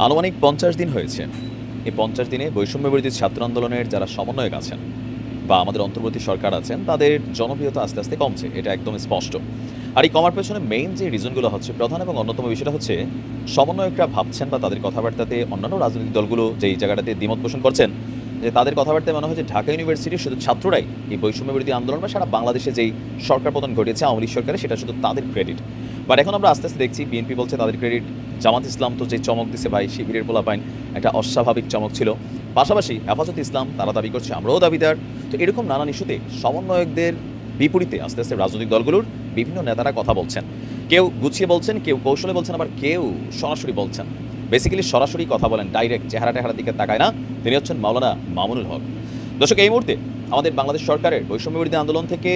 আনুমানিক ৫০ দিন হয়েছে। এই ৫০ দিনে বৈষম্যবিরোধী ছাত্র আন্দোলনের যারা সমন্বয়ক আছেন বা আমাদের অন্তর্বর্তী সরকার আছেন, তাদের জনপ্রিয়তা আস্তে, আস্তে কমছে। এটা একদম স্পষ্ট। আর এই কমার পেছনে মেইন যে রিজনগুলো হচ্ছে, প্রধান এবং অন্যতম বিষয়টা হচ্ছে সমন্বয়করা ভাবছেন বা তাদের কথাবার্তাতে অন্যান্য রাজনৈতিক দলগুলো যেই জায়গাটাতে দ্বিমত পোষণ করছেন, যে তাদের কথাবার্তায় মনে হয় যে ঢাকা ইউনিভার্সিটির শুধু ছাত্ররাই এই বৈষম্যবিরোধী আন্দোলন বা সারা বাংলাদেশে যেই সরকার পতন ঘটেছে আওয়ামী লীগ সরকারের, সেটা শুধু তাদের ক্রেডিট। বাট এখন আমরা আস্তে, আস্তে দেখছি বিএনপি বলছে তাদের ক্রেডিট। জামাত ইসলাম তো যে চমক দিছে ভাই, শিবিরের পোলাপাইন একটা অস্বাভাবিক চমক ছিল। পাশাপাশি হেফাজত ইসলাম তারা দাবি করছে, আমরাও দাবিদার। তো এরকম নানান ইস্যুতে সমন্বয়কদের বিপরীতে আস্তে, আস্তে রাজনৈতিক দলগুলোর বিভিন্ন নেতারা কথা বলছেন। কেউ গুছিয়ে বলছেন, কেউ কৌশলে বলছেন, আবার কেউ সরাসরি বলছেন। বেসিক্যালি সরাসরি কথা বলেন, ডাইরেক্ট চেহারা টেহারার দিকে তাকায় না। তিনি হচ্ছেন মাওলানা মামুনুল হক। দর্শক, এই মুহূর্তে আমাদের বাংলাদেশ সরকারের বৈষম্যবিরোধী আন্দোলন থেকে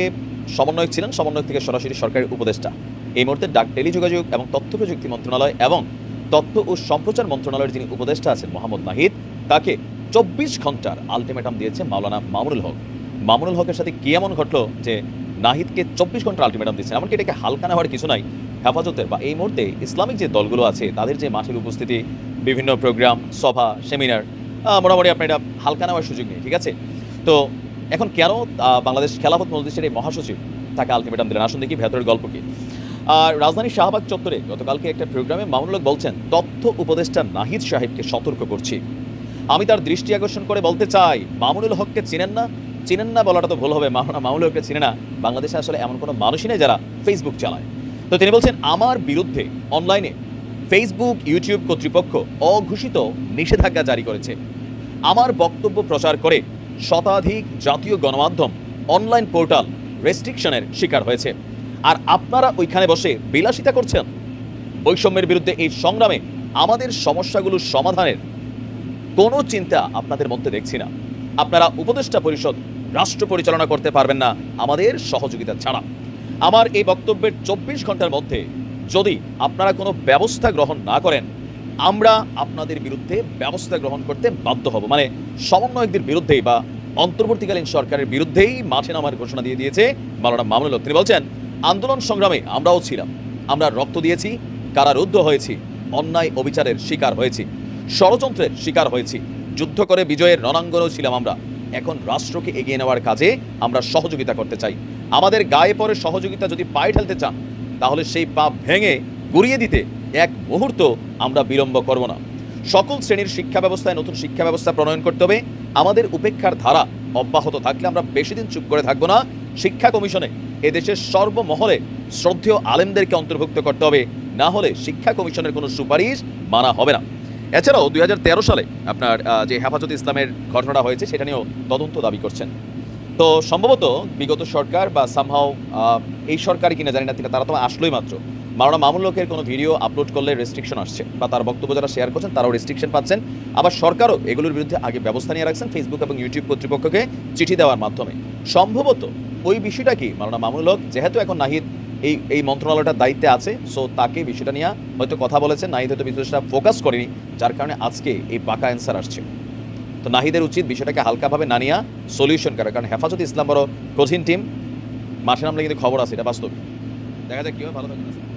সমন্বয়ক ছিলেন, সমন্বয়ক থেকে সরাসরি সরকারের উপদেষ্টা। এই মুহূর্তে টেলিযোগাযোগ এবং তথ্য প্রযুক্তি মন্ত্রণালয় এবং তথ্য ও সম্প্রচার মন্ত্রণালয়ের যিনি উপদেষ্টা আছেন মোহাম্মদ নাহিদ, তাকে ২৪ ঘন্টার আলটিমেটাম দিয়েছে মাওলানা মামুনুল হক। মামুনুল হকের সাথে কি এমন ঘটলো যে নাহিদকে ২৪ ঘন্টার আলটিমেটাম দিচ্ছেন? এমনকি এটাকে হালকা নেওয়ার কিছু নাই। হেফাজতের বা এই মুহূর্তে ইসলামিক যে দলগুলো আছে, তাদের যে মাঠের উপস্থিতি, বিভিন্ন প্রোগ্রাম, সভা, সেমিনার, মোটামুটি আপনার এটা হালকা নেওয়ার সুযোগ নেই, ঠিক আছে? তো এখন কেন বাংলাদেশ খেলাফত মজলিসের এই মহাসচিব তাকে আলটিমেটাম দিলেন? আসুন দেখি ভেতরের গল্প কি। আর রাজধানীর শাহবাগ চত্বরে গতকালকে একটা প্রোগ্রামে মামুনুল হক বলছেন, তথ্য উপদেষ্টা নাহিদ সাহেবকে সতর্ক করছি। আমি তার দৃষ্টি আকর্ষণ করে বলতে চাই, মামুনুল হককে চিনেন না? চিনেন না বলাটা তো ভুল হবে, মামুনুল হককে চিনে না। বাংলাদেশে আসলে এমন কোনো মানুষই নেই যারা ফেসবুক চালায়। তো তিনি বলছেন, আমার বিরুদ্ধে অনলাইনে ফেসবুক, ইউটিউব কর্তৃপক্ষ অঘোষিত নিষেধাজ্ঞা জারি করেছে। আমার বক্তব্য প্রচার করে শতাধিক জাতীয় গণমাধ্যম, অনলাইন পোর্টাল রেস্ট্রিকশনের শিকার হয়েছে। আর আপনারা ওইখানে বসে বিলাসিতা করছেন। বৈষম্যের বিরুদ্ধে এই সংগ্রামে আমাদের সমস্যাগুলো সমাধানের কোনো চিন্তা আপনাদের মধ্যে দেখছি না। আপনারা উপদেষ্টা পরিষদ, রাষ্ট্র পরিচালনা করতে পারবেন না আমাদের সহযোগিতা ছাড়া। আমার এই বক্তব্যের ২৪ ঘন্টার মধ্যে যদি আপনারা কোনো ব্যবস্থা গ্রহণ না করেন, আমরা আপনাদের বিরুদ্ধে ব্যবস্থা গ্রহণ করতে বাধ্য হব। মানে সমন্বয়কদের বিরুদ্ধেই বা অন্তর্বর্তীকালীন সরকারের বিরুদ্ধেই মাঠে নামার ঘোষণা দিয়ে দিয়েছে মাওলানা মামুনুল হক। তিনি বলছেন, আন্দোলন সংগ্রামে আমরাও ছিলাম, আমরা রক্ত দিয়েছি, কারারুদ্ধ হয়েছি, অন্যায় অবিচারের শিকার হয়েছি, ষড়যন্ত্রের শিকার হয়েছি, যুদ্ধ করে বিজয়ের রণাঙ্গনেও ছিলাম আমরা। এখন রাষ্ট্রকে এগিয়ে নেওয়ার কাজে আমরা সহযোগিতা করতে চাই। আমাদের গায়ে পরে সহযোগিতা যদি পায়ে ঠেলতে চান, তাহলে সেই পা ভেঙে গুড়িয়ে দিতে এক মুহূর্ত আমরা বিলম্ব করব না। সকল শ্রেণীর শিক্ষা ব্যবস্থায় নতুন শিক্ষা ব্যবস্থা প্রণয়ন করতে হবে। আমাদের উপেক্ষার ধারা অব্যাহত থাকলে আমরা বেশি দিন চুপ করে থাকবো না। শিক্ষা কমিশনে এদেশের সর্বমহলে শ্রদ্ধেয় আলেমদেরকে অন্তর্ভুক্ত করতে হবে, না হলে শিক্ষা কমিশনের কোনো সুপারিশ মানা হবে না। এছাড়াও ২০১৩ সালে আপনার যে হেফাজত ইসলামের ঘটনাটা হয়েছে, সেটা নিয়েও তদন্ত দাবি করছেন। তো সম্ভবত বিগত সরকার বা সামহাও এই সরকারই কিনা জানি না, তারা তো আসলোই মাত্র। মাওলানা মামুনুল হকের কোনো ভিডিও আপলোড করলে রেস্ট্রিকশন আসছে, বা তার বক্তব্য যারা শেয়ার করছেন তারাও রেস্ট্রিকশন পাচ্ছেন। আবার সরকারও এগুলোর বিরুদ্ধে আগে ব্যবস্থা নিয়ে রাখছেন ফেসবুক এবং ইউটিউব কর্তৃপক্ষকে চিঠি দেওয়ার মাধ্যমে। সম্ভবত ওই বিষয়টা কি, মাওলানা মামুনুল হক যেহেতু এখন নাহিদ এই মন্ত্রণালয়টার দায়িত্বে আছে, সো তাকে বিষয়টা নিয়ে হয়তো কথা বলেছেন। নাহিদ হয়তো বিষয়টা ফোকাস করেনি, যার কারণে আজকে এই পাকা অ্যান্সার আসছে। তো নাহিদের উচিত বিষয়টাকে হালকাভাবে না নিয়ে সলিউশন করা, কারণ হেফাজত ইসলাম বড় কঠিন টিম। মাঠে নামলে কিন্তু খবর আছে, এটা বাস্তব। দেখা যাক কি হয়। ভালো থাকবেন।